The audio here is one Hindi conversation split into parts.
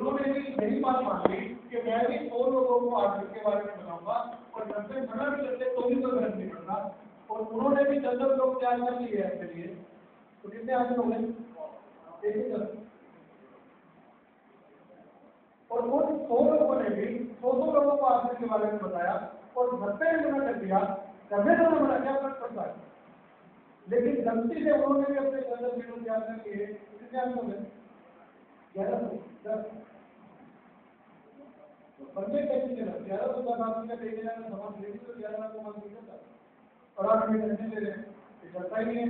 उन्होंने भी यही बात मान ली कि मैं भी 100 लोगों को आर्थिक के बारे में बताऊंगा और 10 से मना भी करते तो भी कोई फर्क नहीं पड़ता। और उन्होंने भी 10 लोग तैयार कर लिए ऐसे लिए, तो कितने आदमी हो गए? 1000। और उन 100 लोगों ने भी 100 लोगों को आर्थिक के बारे में बताया और 90 ने मना कर दिया, 90 ने मना किया, फर्क पड़ता है। लेकिन गलती से उन्होंने भी अपने 10 वीडियो तैयार करके कितने आदमी हो गए? 1110। बंदे कैसे चला 1110 आदमी का 1000 में समाज लेगी तो 11 को मान लीजिए था। और आप हमें करने दे रहे हैं, चलता ही नहीं है,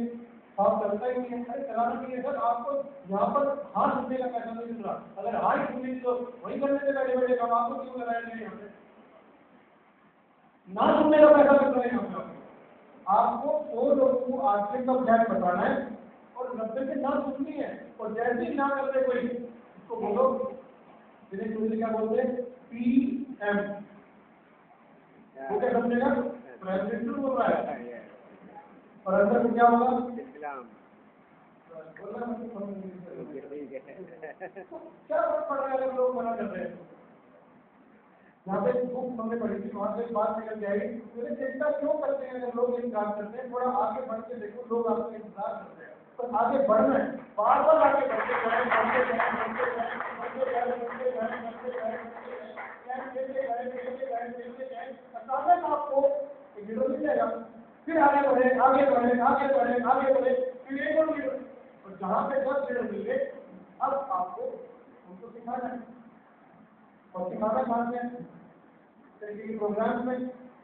साफ चलता ही नहीं है। अरे चलाना नहीं है सर, आपको यहाँ पर हाथ सुनने का पैसा नहीं मिल रहा। अगर हाथ सुननी तो वही करने से बैठे बैठे काम, आपको क्यों लगाया नहीं यहाँ पे? ना सुनने का पैसा मिल रहा है यहाँ पे। आपको 100 लोगों को आर्थिक का ध्यान बताना है और 90 से ना सुननी है। और जैसे ही ना करते कोई उसको बोलो, जिन्हें इंग्लिश क्या बोलते हैं, PM। वो क्या समझेगा? प्रेसिडेंट बोल रहा है। और अंदर में क्या होगा? इस्लाम। क्या फर्क पड़ रहा है अगर लोग मना कर रहे हैं? यहाँ पे बुक हमने पढ़ी थी, वहाँ से बात निकल के आई, मुझे चिंता क्यों करते हैं अगर लोग इंतजार करते हैं? थोड़ा आगे बढ़ के देखो, लोग आपका इंतजार करते हैं, पर आगे बढ़ना है, बार बार आगे बढ़ते जाए, बढ़ते जाए, बढ़ते जाए, बढ़ते जाए, बढ़ते जाए, बढ़ते जाए, बढ़ते जाए, अचानक आपको एक वीडियो मिल जाएगा, फिर आगे बढ़े, आगे बढ़े, आगे बढ़े, आगे बढ़े, फिर एक और वीडियो, और जहाँ पे 10 वीडियो मिल गए, अब आपको उनको सिखाना है। और सिखाना कहाँ से? तरीके प्रोग्राम में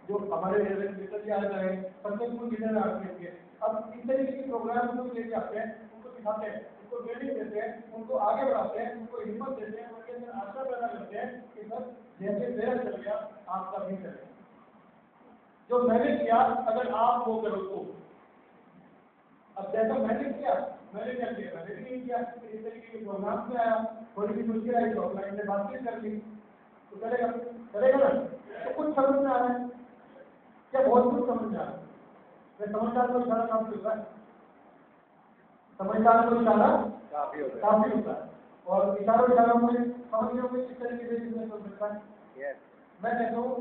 जो हमारे जी आ रहे हैं, सक्सेसफुल लीडर आ रहे हैं, अब इस तरीके के प्रोग्राम को लेके आते हैं, उनको सिखाते हैं, उनको ट्रेनिंग देते हैं, उनको आगे बढ़ाते हैं, उनको हिम्मत देते हैं, उनके अंदर आशा पैदा करते हैं कि सर जैसे मेरा चल गया आपका भी चलेगा। जो मैंने किया अगर आप वो करो तो, अब जैसा मैंने किया, मैंने क्या किया, मैंने भी नहीं किया, इस तरीके के प्रोग्राम में आया, थोड़ी सी मुश्किल आई तो ऑफलाइन में बातचीत कर ली, तो चलेगा, चलेगा ना? तो कुछ समझ में आ रहा है क्या? बहुत कुछ समझ में आ रहा है। मैं समझदार को इशारा काफी होता है, समझदार को इशारा काफी होता है, और इशारों में समझने में किस तरीके से बिजनेस हो सकता है। मैं कहता हूँ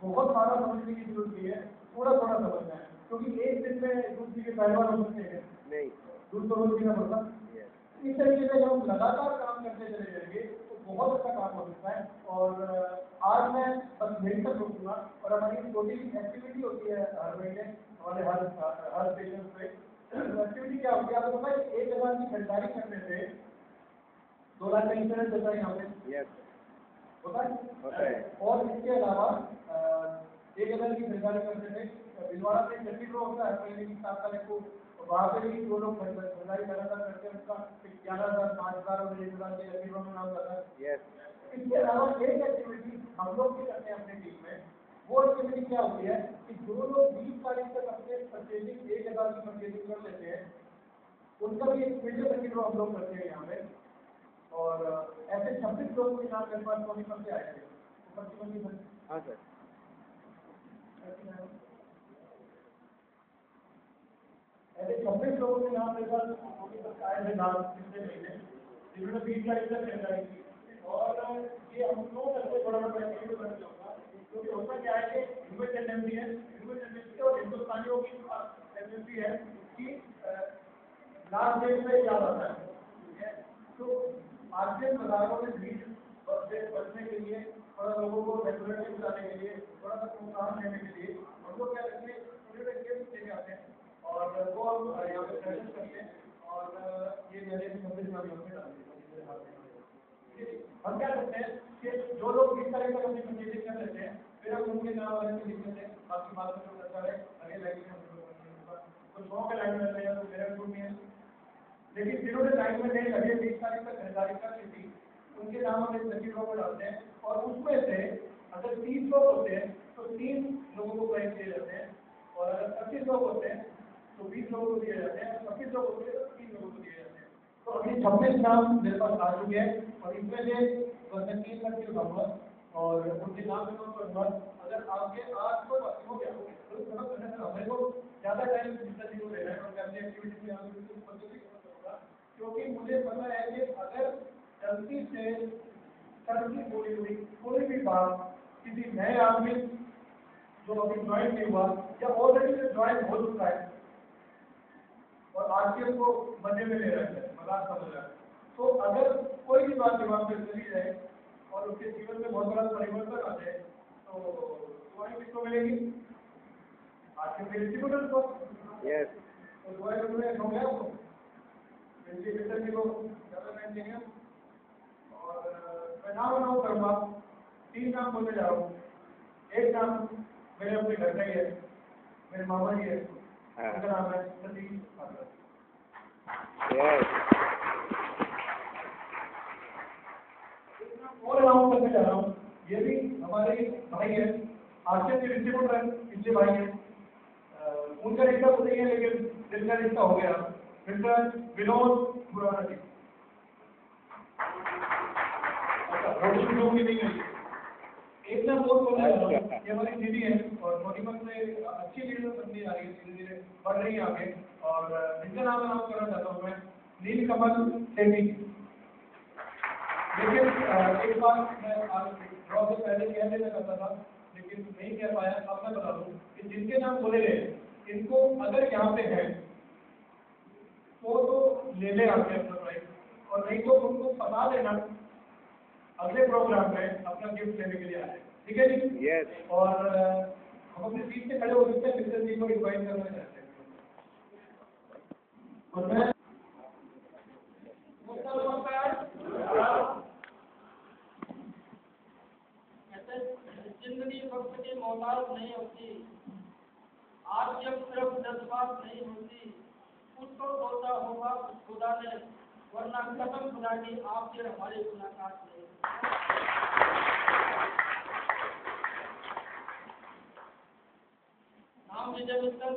बहुत सारा समझने की जरूरत नहीं है, थोड़ा थोड़ा समझना है, क्योंकि एक दिन में दूसरी के पहलवान हो सकते हैं नहीं, दूसरा रोज जीना पड़ता। इस तरीके से जब हम लगातार काम करते चले जाएंगे तो बहुत अच्छा काम हो सकता है। और आज मैं बस यही तक रोकूंगा, और हमारी छोटी एक्टिविटी होती है हर महीने हमारे हर स्टेशन पे। एक्टिविटी क्या होती है आपको पता है? 1000 की खरीदारी करने से 2 लाख का इंश्योरेंस होता है यहाँ पे, होता है। और इसके अलावा 1000 की खरीदारी करने से भिलवाड़ा से लकी ड्रॉ होता है महीने की 7 तारीख को, वहाँ पे भी 2 लोग खरीदारी लगातार करते हैं, उसका 11,000, 5,000 और 1,000 के लकी ड्रॉ में नाम जाता है। इसके अलावा एक एक्टिविटी हम लोग भी करते हैं अपनी टीम में। वो एक्टिविटी क्या होती है कि जो लोग 20 तारीख तक अपने परचेजिंग 1000 की परचेजिंग कर लेते हैं, उनका भी एक वीडियो लकी ड्रॉ हम लोग करते हैं यहाँ पे। और ऐसे 26 लोगों के नाम मेरे पास सोनीपत से आए थे। हाँ सर, ऐसे 26 लोगों के नाम मेरे पास सोनीपत से आए थे नाम पिछले महीने, जिन्होंने 20 तारीख तक खरीदारी की। और ये हम लोग करके बड़ा बड़ा एक्टिविटी बन जाऊंगा, क्योंकि होता क्या है कि ह्यूमन टेंडेंसी है, ह्यूमन टेंडेंसी और हिंदुस्तानियों की टेंडेंसी है कि लास्ट डेट में याद आता है। तो आज के बाजारों में भीड़ बढ़ने के लिए, थोड़ा लोगों को रेगुलेटरी बुलाने के लिए, थोड़ा सा प्रोत्साहन देने के लिए हम लोग क्या करते हैं, छोटे गेम्स लेके आते हैं और वो हम यहाँ पे प्रदर्शन करते हैं। और ये मेरे संदेश में हम क्या करते हैं कि जो लोग 20 तारीख तक अपनी परचेजिंग कर लेते हैं, फिर हम उनके नाम वाले में लिख देते हैं, बाकी बात में जो करता है आगे लाइन में तो 100 के लाइन में रहते हैं, तो मेरा ग्रुप नहीं है। लेकिन जिन्होंने लाइन में नहीं लगे 20 तारीख तक खरीदारी कर ली थी, उनके नाम हम एक लकी ड्रॉ में डालते हैं, और उसमें से अगर 30 लोग होते हैं तो 3 लोगों को प्राइज दिए जाते हैं, और अगर 25 लोग होते हैं तो 20 लोगों को दिए जाते हैं, और 25 लोग होते हैं तो 3 लोगों को दिए जाते हैं। तो अभी 26 नाम मेरे पास आ चुके हैं, और इसमें से बस मैं 3 लड़के उठाऊंगा और उनके नाम में नोट करूंगा। अगर आपके आज तो हो गया तो हमें को ज़्यादा टाइम जितना भी ले रहा है, और अपनी एक्टिविटी में आगे, क्योंकि मुझे पता है कि अगर गलती से सर की बोली हुई कोई भी बात किसी नए आदमी जो अभी ज्वाइन नहीं हुआ या ऑलरेडी ज्वाइन हो चुका है और आरटीएम को मजे में ले रहा है, मजाक समझ रहा है, तो अगर कोई भी बात दिमाग में चली जाए और उसके जीवन में बहुत बड़ा परिवर्तन आ जाए तो दुआएं किसको मिलेगी? आरटीएम के डिस्ट्रीब्यूटर को। यस। तो दुआएं हो गया आपको डिस्ट्रीब्यूटर जी को ज़्यादा टाइम देंगे और मैं नाम अनाउंस करूँगा। 3 नाम बोलने जा रहा हूँ। एक नाम मेरे अपने घर का ही है, मेरे मामा जी है, उनका नाम है सतीश ठाकर। और अनाउंस करने जा रहा हूँ, ये भी हमारे भाई है, आरटीएम के डिस्ट्रीब्यूटर है, पिछले भाई है, उनका रिश्ता तो नहीं है लेकिन जिनका रिश्ता हो गया, मिस्टर विनोद खुराना जी। एक ना बोल बोलने जा रहा हूँ, ये हमारी दीदी है और मोटिमन से अच्छी लीडर बनती आ रही है, धीरे धीरे बढ़ रही है आगे, और जिनका नाम अनाउंस करना चाहता हूँ मैं, नीलकमल सेठी। लेकिन एक बात मैं आज ड्रॉ से पहले कह देना चाहता था लेकिन नहीं कह पाया, अब मैं बता दूं कि जिनके नाम बोले गए इनको अगर यहाँ पे है तो ले ले आके अपना प्राइज, और नहीं तो उनको बता देना अगले प्रोग्राम में अपना गिफ्ट लेने के लिए आए, ठीक है जी? यस। और हम अपनी सीट से खड़े हो सकते हैं, मिस्टर जी को इन्वाइट करना चाहते हैं। और मैं जिंदगी वक्त की मोहताज नहीं होती, आज जब सिर्फ जज्बात नहीं होती, कुछ तो सोचा होगा खुदा ने, वरना कसम खुदा की आपसे हमारी मुलाकात नहीं। नाम विजय मित्तल,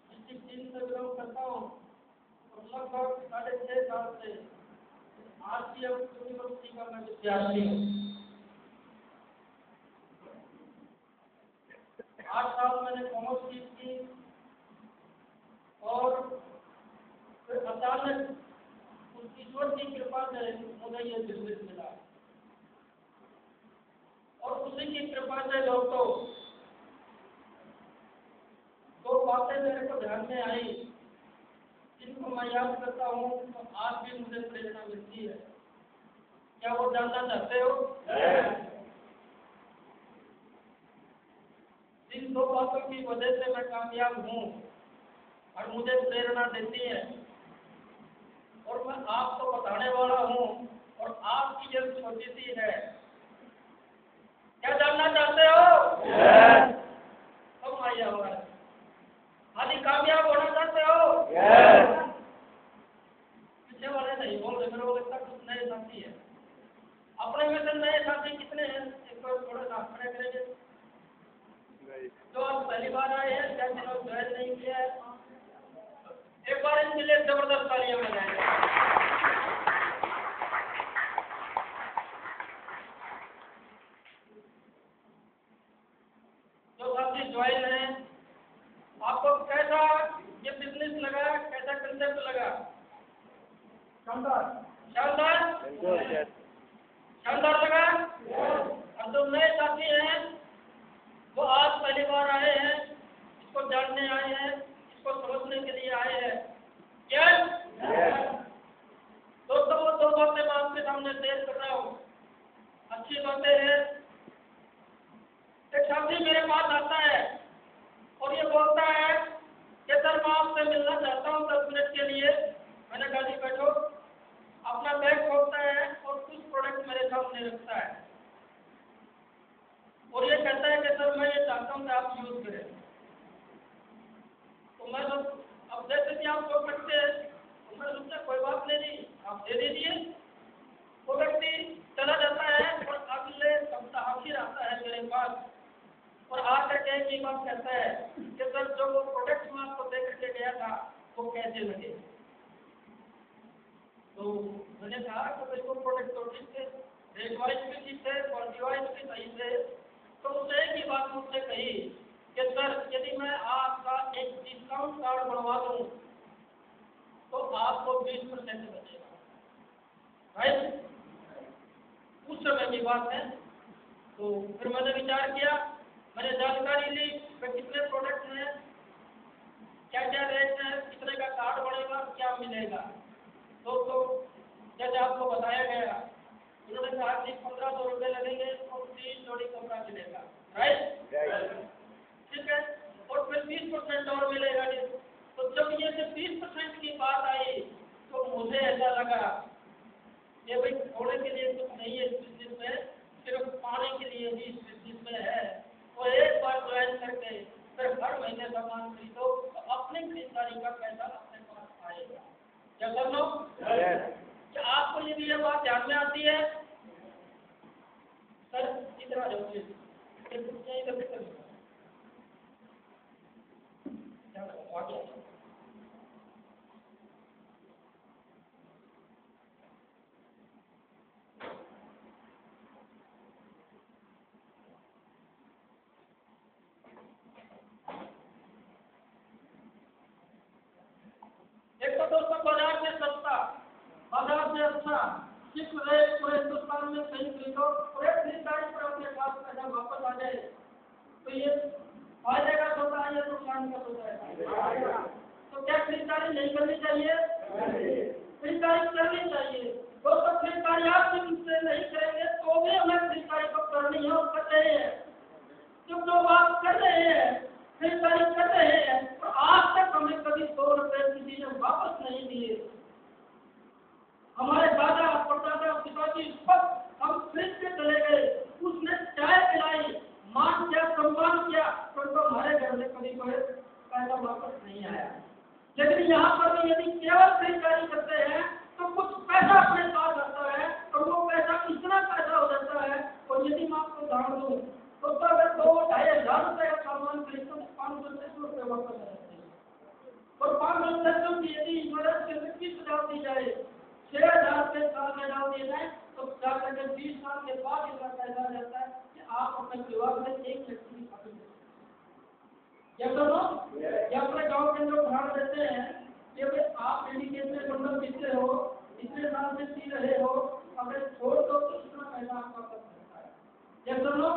डिस्ट्रिक्ट 3 से बिलोंग करता हूँ और लगभग 6.5 साल से आरटीएम यूनिवर्सिटी का मैं विद्यार्थी हूँ। 8 साल मैंने कॉमर्स की और फिर अचानक उस ईश्वर की कृपा से मुझे ये बिजनेस मिला और उसी की कृपा से दोस्तों 2 बातें मेरे को ध्यान में आई जिनको मैं याद करता हूँ तो आज भी मुझे प्रेरणा मिलती है। क्या वो जानना चाहते हो? इन 2 बातों की वजह से मैं कामयाब हूँ और मुझे प्रेरणा देती है और मैं आपको बताने वाला हूँ और आपकी ये छोटी सी है। क्या जानना चाहते हो? कब आइए हमारे खाली कामयाब होना चाहते हो? पीछे वाले नहीं बोल रहे, मेरे को लगता कुछ नए साथी है। अपने में से नए साथी कितने हैं? एक बार थोड़ा सा खड़े करेंगे। जो आज पहली बार आए हैं, क्या जिन्होंने ज्वाइन नहीं किया है, एक बार इनके लिए जबरदस्त तालियां बजाएं। जो साथी ज्वाइन है, आपको कैसा ये बिजनेस लगा, कैसा कंसेप्ट लगा? शानदार शानदार शानदार लगा। और जो नए साथी हैं वो आज पहली बार आए हैं, इसको जानने आए हैं, इसको समझने के लिए आए हैं। क्या दोस्तों वो 2 बातें मैं आपके सामने शेयर कर रहा हूँ, अच्छी बातें हैं। एक साथी मेरे पास आता है और ये बोलता है कि सर मैं आपसे मिलना चाहता हूँ 10 मिनट के लिए। मैंने कहा जी बैठो। अपना बैग खोलता है और कुछ प्रोडक्ट मेरे सामने रखता है और ये कहता है कि सर मैं ये चाहता हूँ कि आप यूज करें। तो मैं तो अब जैसे कि आप सोच सकते हैं तो मैं सोचा कोई बात नहीं, आप दे दीजिए। वो व्यक्ति चला जाता है और अगले सप्ताह फिर आता है मेरे पास और आकर के एक ही बात कहता है कि सर जो वो प्रोडक्ट मैं आपको दे करके गया था वो कैसे लगे। तो मैंने कहा कि भाई वो प्रोडक्ट तो ठीक थे, रेट वाइज भी ठीक थे, क्वालिटी वाइज भी सही थे। तो उसने एक ही बात मुझसे कही कि सर यदि मैं आपका एक डिस्काउंट कार्ड बनवा दूं तो आपको 20% बचेगा। राइट? की बात है। तो फिर मैंने विचार किया, मैंने जानकारी ली कि कितने प्रोडक्ट हैं, क्या क्या रेट है, कितने का कार्ड बढ़ेगा, क्या मिलेगा। तो जैसे आपको बताया गया, उन्होंने कहा कि 1500 रुपये लगेंगे और 3 जोड़ी कपड़ा मिलेगा, राइट, ठीक है, और फिर 20% और मिलेगा। तो जब ये जो 20% की बात आई तो मुझे ऐसा लगा कि भाई थोड़े के लिए कुछ नहीं है इस बिजनेस में, सिर्फ पाने के लिए भी इस बिजनेस में है। तो एक बार ज्वाइन करके फिर हर महीने सामान खरीदो तो अपनी खरीदारी का पैसा अपने पास आएगा। क्या कर लो? क्या आपको यदि ये बात ध्यान में आती है? सर इधर आ जाओ, एक तो दोस्तों बाजार से सस्ता, बाजार से अच्छा, किस रेट पूरे हिंदुस्तान में कहीं खरीदो और एक खरीदारी पर अपने पास पैसा वापस आ जाए, तो ये फायदे का सौदा है या नुकसान का सौदा है? तो क्या खरीदारी नहीं करनी चाहिए? खरीदारी करनी चाहिए। दोस्तों खरीदारी आप जिनसे नहीं करेंगे तो भी हमें खरीदारी को करनी है और कर रहे हैं। जो बात कर रहे हैं, खरीदारी कर रहे हैं, और आज तक हमें कभी 100 रुपए किसी ने वापस नहीं दिए। हमारे दादा परदादा पिताजी सब हम खरीद के चले गए, उसने चाय पिलाई, मान किया, सम्मान किया, तो हमारे घर में कभी कोई पैसा वापस नहीं आया। लेकिन यहाँ पर भी यदि केवल खरीदारी करते हैं तो कुछ पैसा अपने साथ आता है और वो पैसा इतना पैसा हो जाता है। और यदि मैं आपको उदाहरण दूं तो अगर 2-2.5 रुपए का सामान खरीदते तो 500-600 रुपये वापस आ जाते हैं। और 500-600 की यदि मदद से 25,000 दी जाए, 6,000 रुपये साल में डाल दिए जाए तो जाकर के 20 साल के बाद इतना पैसा आ जाता है कि आप अपने परिवार में एक व्यक्ति खा सकते हैं। या दोनों या अपने गाँव के अंदर उदाहरण देते हैं कि भाई आप इंडिकेट में बंडल पीते हो, इतने साल से पी रहे हो, अगर छोड़ दो तो इतना पैसा आपका वापस मिलता है। या दोनों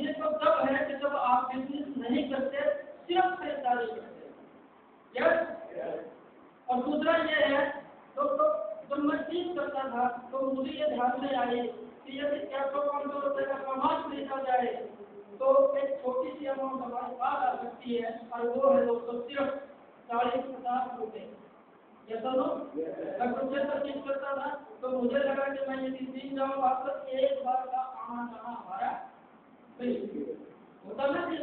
ये तो तब है कि जब आप बिजनेस नहीं करते, सिर्फ खरीदारी करते हैं। यस। और दूसरा ये है दोस्तों, जब मैं चीज करता था तो मुझे ये ध्यान में आई कि यदि 400-500 रुपए का सामान खरीदा जाए तो एक छोटी सी अमाउंट हमारे पास आ सकती है, और वो है दोस्तों सिर्फ 40-50 रुपए। ये दोनों मैं कुछ चीज करता था तो मुझे लगा कि मैं यदि सीख जाऊंगा तो एक बार का आना जाना हमारा होता ना कि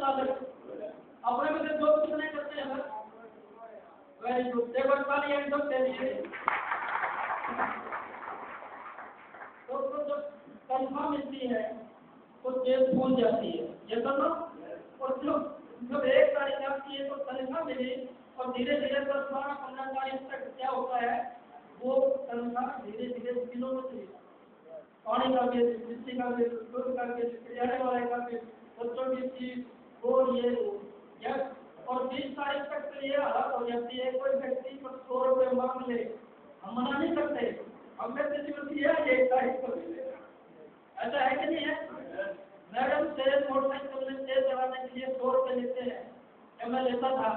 अपने में से जो कितने करते हैं सर, वेरी गुड, टेबल वाली एकदम दे दिए। तो जब तनख्वाह मिलती है तो जेब फूल जाती है, ये दोनों। और जब 1 तारीख आती है तो तनख्वाह मिली और धीरे धीरे 10-12-15 तारीख तक क्या होता है, वो तनख्वाह धीरे धीरे दिनों में चली, पानी का बिल, बिजली का बिल, दूध का बिल, किराने वाले का बिल, बच्चों की फीस, और ये यस। और 20 तारीख तक तो ये हालत हो जाती है, कोई व्यक्ति पर 100 रुपये मांग ले, हम मना नहीं करते, हम कहते हैं 1 तारीख को मिलेगा। ऐसा है कि नहीं है? मैडम से मोटरसाइकिल में तेल चलाने के लिए 100 रुपये लेते हैं, मैं लेता था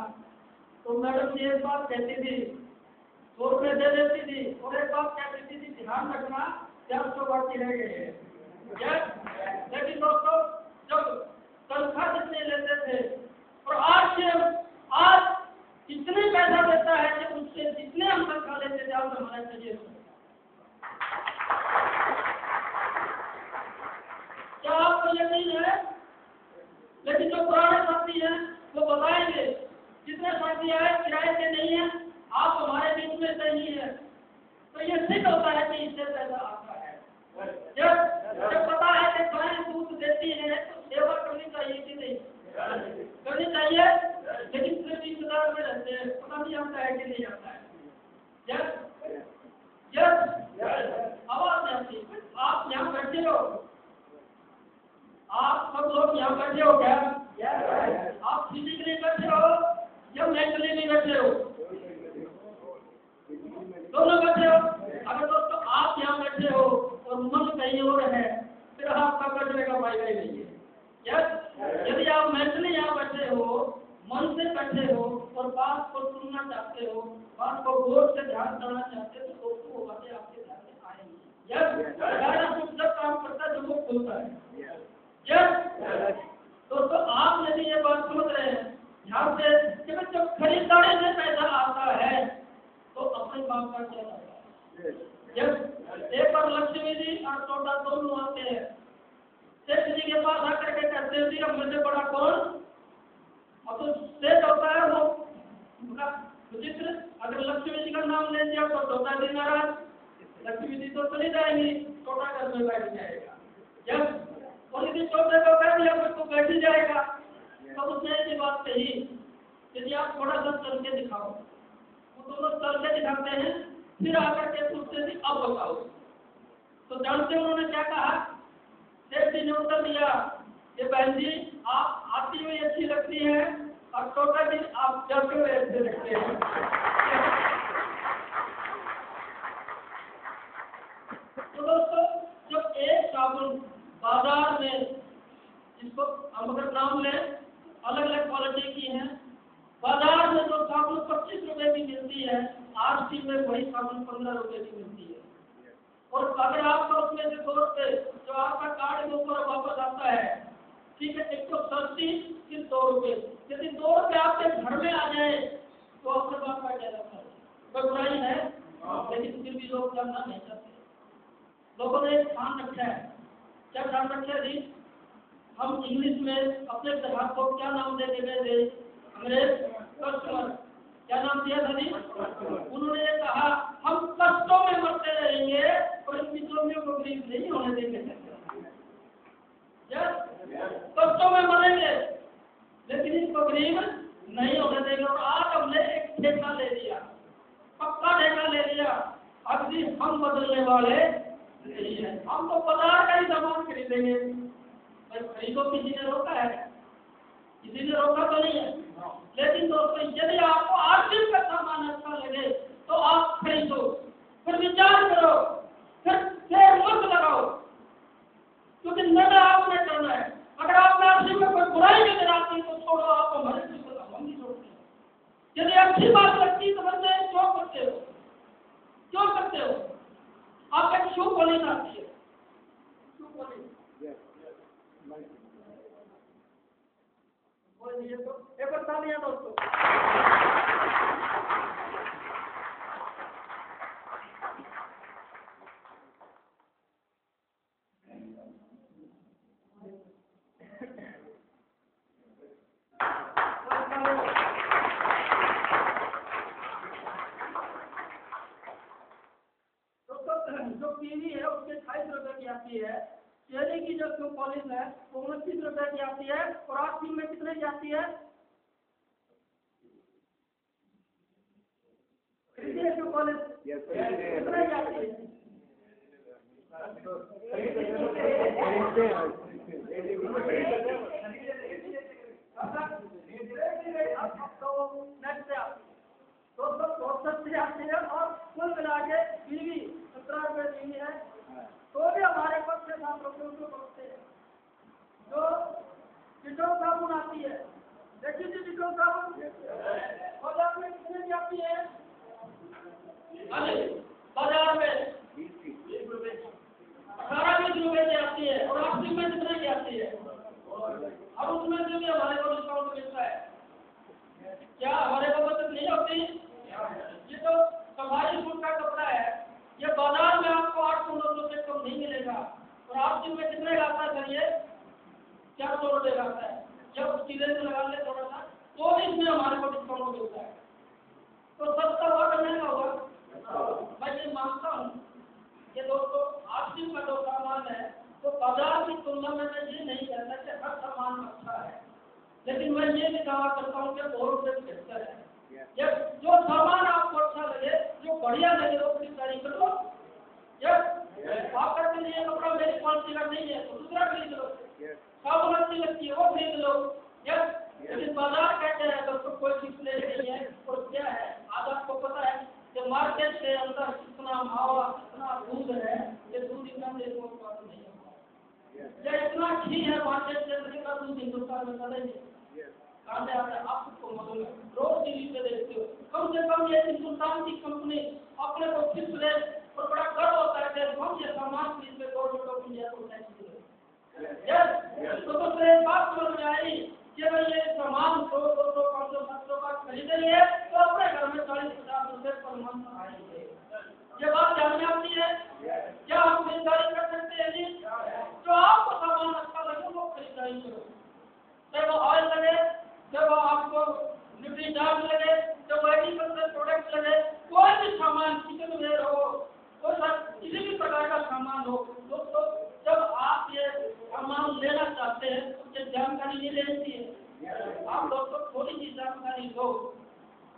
तो मैडम ये बात कहती थी, 100 रुपये दे देती थी, और एक बात कहती थी, ध्यान रखना 400 बाकी रह गए हैं। लेकिन दोस्तों जब तनख्वाह जितने लेते थे और आज इतने पैसा देता है कि उससे जितने हम तनख्वाह लेते थे आप हमारे चाहिए। क्या आपको यकीन है? लेकिन जो पुराने साथी हैं वो बताएंगे जितने साथी आए किराए के नहीं है, आप हमारे बीच में से नहीं है, तो ये सिद्ध होता है कि इससे पैसा आता है। जब पता है कि गाय दूध देती है तो सेवा करनी चाहिए कि नहीं करनी चाहिए, लेकिन फिर भी इंतजार में रहते हैं, पता नहीं आता है कि नहीं आता है। आवाज आती है। आप यहाँ बैठे हो, आप सब लोग यहाँ बैठे हो क्या? आप फिजिकली बैठे हो या मेंटली भी बैठे हो? दोनों बैठे हो। अगर दोस्तों आप यहाँ बैठे हो और मन कहीं और है तो फिर आपका बैठने का फायदा ही नहीं है। यदि आप मेंटली यहाँ बैठे हो, मन से बैठे हो और बात को सुनना चाहते हो, बात को गौर से ध्यान करना चाहते हो, तो दोस्तों वो बातें आपके ध्यान में आएंगी। जब काम करता है, जब वो खुलता है। दोस्तों आप यदि ये बात समझ रहे हैं ध्यान से कि जब खरीदारी में पैसा आता है तो अपने बाप का क्या आता है। एक बार लक्ष्मी जी और छोटा दोनों आते हैं, सेठ जी के पास आकर के कहते हैं जी अब मुझे बड़ा कौन। अब तो सेठ होता है वो विचित्र, अगर लक्ष्मी जी का नाम ले दिया तो छोटा जी नाराज, लक्ष्मी जी तो चली जाएंगी, छोटा घर में बैठ जाएगा। और यदि छोटे को कह दिया तो बैठ ही जाएगा। तो उसने ये बात कही, यदि आप थोड़ा सा चल के दिखाओ, वो दोनों चल के दिखाते हैं, फिर आकर के पूछते हैं अब बताओ। तो जानते उन्होंने क्या कहा। सेठ जी ने उत्तर दिया कि बहन जी आप आती हुई अच्छी लगती है और छोटा जी आप चलते हुए अच्छे लगते हैं। तो दोस्तों जब एक साबुन बाजार में, जिसको हम अगर नाम लें अलग अलग क्वालिटी की है, बाजार में जो साबुन 25 रुपए की मिलती है, आरती में वही साबुन 15 रुपए की मिलती है। और अगर आपका उसमें से 2 रुपए जो आपका कार्ड के ऊपर वापस आता है, ठीक है, एक तो सस्ती फिर 2 रुपए, यदि 2 रुपए आपके घर में आ जाए तो अपने बाप का क्या लगता है, कोई बुराई है। लेकिन फिर भी लोग जानना नहीं चाहते। लोगों ने एक ध्यान रखा है, क्या ध्यान रखा जी, हम इंग्लिश में अपने ग्राहक को क्या नाम दे के गए थे, अंग्रेज कस्टमर, क्या नाम दिया था जी। उन्होंने ये कहा हम कष्टों में मरते रहेंगे और इन बिचौलियों को गरीब नहीं होने देंगे। कष्टों में मरेंगे लेकिन इनको गरीब नहीं होने देंगे। और आज हमने एक ठेका ले लिया, पक्का ठेका ले लिया, अभी हम बदलने वाले नहीं है, हम तो बाजार का ही सामान खरीदेंगे। खरीदो किसी ने रोका है, किसी ने रोका तो नहीं है। लेकिन दोस्तों यदि आपको आर्थिक का सामान अच्छा लगे तो आप खरीदो, फिर विचार करो, फिर मत लगाओ, क्योंकि निर्णय आपने करना है। अगर आपने आर्थिक में कोई बुराई नजर आती है तो छोड़ो, आपको हमारे हम नहीं छोड़ते। यदि अच्छी बात लगती है तो बंदे क्यों करते हो, क्यों करते हो। आप एक शुभ बोली आती है, शुभ बोली बोलिए तो एक बार तालियां दोस्तों। जो टीवी है उसके 28 रुपए की आती है, चेहरे की जो पॉलिश है वो 29 रुपए की आती है, और आस्तीन में कितने की आती है, जो पॉलिश कितने की आती है। दोस्तों बहुत सस्ती आती है और कुल मिला के टीवी 17 रुपए टीवी है, तो भी हमारे पास 7 रुपये उसको पड़ते हैं। जो डिटॉल साबुन आती है, देखिए जी डिटॉल साबुन बाजार में कितने की आती है, बाजार में 20 रुपए की, 18-20 रुपए की आती है, और आस्तीन में कितने की आती है। अब उसमें जो भी हमारे को डिस्काउंट मिलता है, क्या हमारे को बचत नहीं होती। ये तो सफाई सूट का कपड़ा है, ये बाजार में आपको 800 से कम नहीं मिलेगा, और आस्तीन में कितने का आता है सर, ये 400 रुपए का आता है। जब सीधे से लगा ले थोड़ा सा तो भी इसमें हमारे को डिस्काउंट मिलता है, तो सस्ता हुआ तो महंगा होगा। मैं ये मानता हूँ कि दोस्तों आस्तीन का जो सामान है तो बाजार की तुलना में मैं ये नहीं कहता कि हर सामान अच्छा है, लेकिन मैं ये भी दावा करता हूँ कि बहुत बेहतर है। या जो सामान आपको अच्छा लगे, जो बढ़िया लगे वो खरीदारी कर लो। आपका के लिए कपड़ा मेरी क्वालिटी का नहीं है तो दूसरा खरीद लो, साबुन अच्छी लगती है वो खरीद लो। लेकिन बाजार कहते हैं दोस्तों कोई चीज नहीं है, और क्या है आज आपको पता है कि मार्केट के अंदर कितना मावा कितना दूध है, ये दूध इतना देश में उत्पादन नहीं होता। संसार में चले कांडे आते आप सबको मालूम है, रोज टीवी पे देखते हो। कम से कम ये हिंदुस्तान की कंपनी अपने को फिक्स रेट और बड़ा गर्व होता है कि हम ये सामान खरीद के गवर्नमेंट ऑफ इंडिया को टैक्स दे। तो फिर एक बात समझ में आई कि भाई ये सामान 100, 200, 500, 700 का खरीदेंगे तो अपने घर में 40-50 रुपए पर मंथ आएंगे। ये बात ध्यान में आती है? क्या हम खरीदारी कर सकते हैं जी? जो आपको सामान अच्छा लगे वो खरीदारी करो, चाहे वो ऑयल लगे, चाहे वो आपको ड्यूटी चार्ज लगे, चाहे वो एग्रीकल्चर प्रोडक्ट लगे, कोई भी सामान किचन वेयर हो, कोई किसी भी प्रकार का सामान हो, दोस्तों जब आप ये सामान लेना चाहते हैं तो उसकी जानकारी नहीं लेनी चाहिए। आप दोस्तों थोड़ी सी जानकारी दो,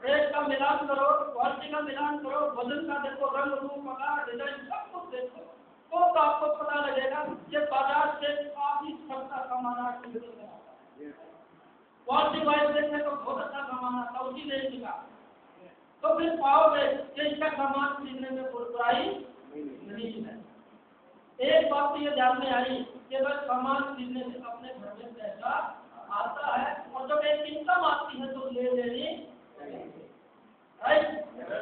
रेट का मिलान करो, क्वालिटी का मिलान करो, वजन का देखो, रंग रूप आकार डिजाइन सब कुछ देखो, तो आपको पता लगेगा कि बाजार से काफी सस्ता सामान आपको मिलेगा। क्वालिटी वाइज देखने तो बहुत अच्छा सामान आता है, उसी रेंज का, तो फिर पाओगे कि इसका सामान खरीदने में बुराई नहीं है। एक बात तो ये ध्यान में आई कि बस सामान खरीदने से अपने घर में पैसा आता है और जब एक इनकम आती है तो ले लेनी, राइट?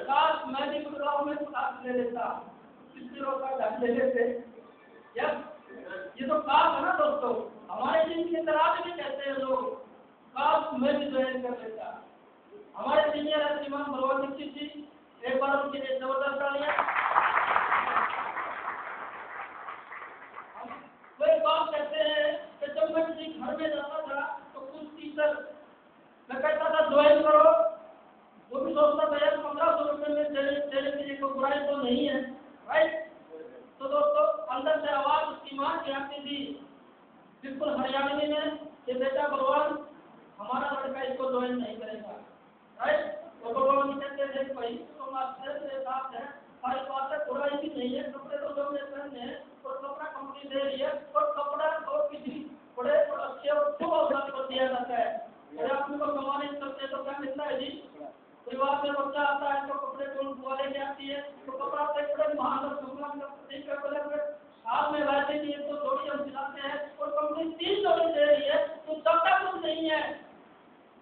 काश मैं भी कुछ गाँव में क्लास ले लेता, किसी लोग का घर ले लेते, ये तो काश है ना दोस्तों। हमारे दिन के दराज भी कहते हैं लोग, काश मैं भी ज्वाइन कर लेता। हमारे सीनियर है श्रीमान बलवान दीक्षित जी, एक बार उनके लिए जबरदस्त तालियां। वो एक बात कहते हैं कि जब मैं किसी घर में जाता था तो कुछ टीचर मैं कहता था ज्वाइन करो, वो भी सोचता था यार 1500 रुपये में देने के लिए कोई बुराई तो नहीं है, राइट? तो दोस्तों अंदर से आवाज उसकी माँ की आती थी बिल्कुल हरियाणवी में कि बेटा बलवान हमारा लड़का इसको ज्वाइन नहीं करेगा, राइट? तो बलवान कहते थे भाई तो मास्टर मेरे साथ है, हमारी बात है बुराई भी नहीं है, कपड़े तो जो मेरे पहनने हैं और कपड़ा कंपनी दे रही है और कपड़ा तो किसी बड़े अच्छे और शुभ अवसर पर दिया जाता है। अगर आप उनको कमाने करते तो क्या मिलता है जी? परिवार में बच्चा आता है तो कपड़े कौन बुआले के आती है, तो कपड़ा तो एक बड़े महान भगवान का प्रतीक का कलर में साल में वैसे भी एक तो जोड़ी हम दिलाते हैं और कंपनी 3 जोड़ी दे रही है, तो ज्यादा कुछ नहीं है,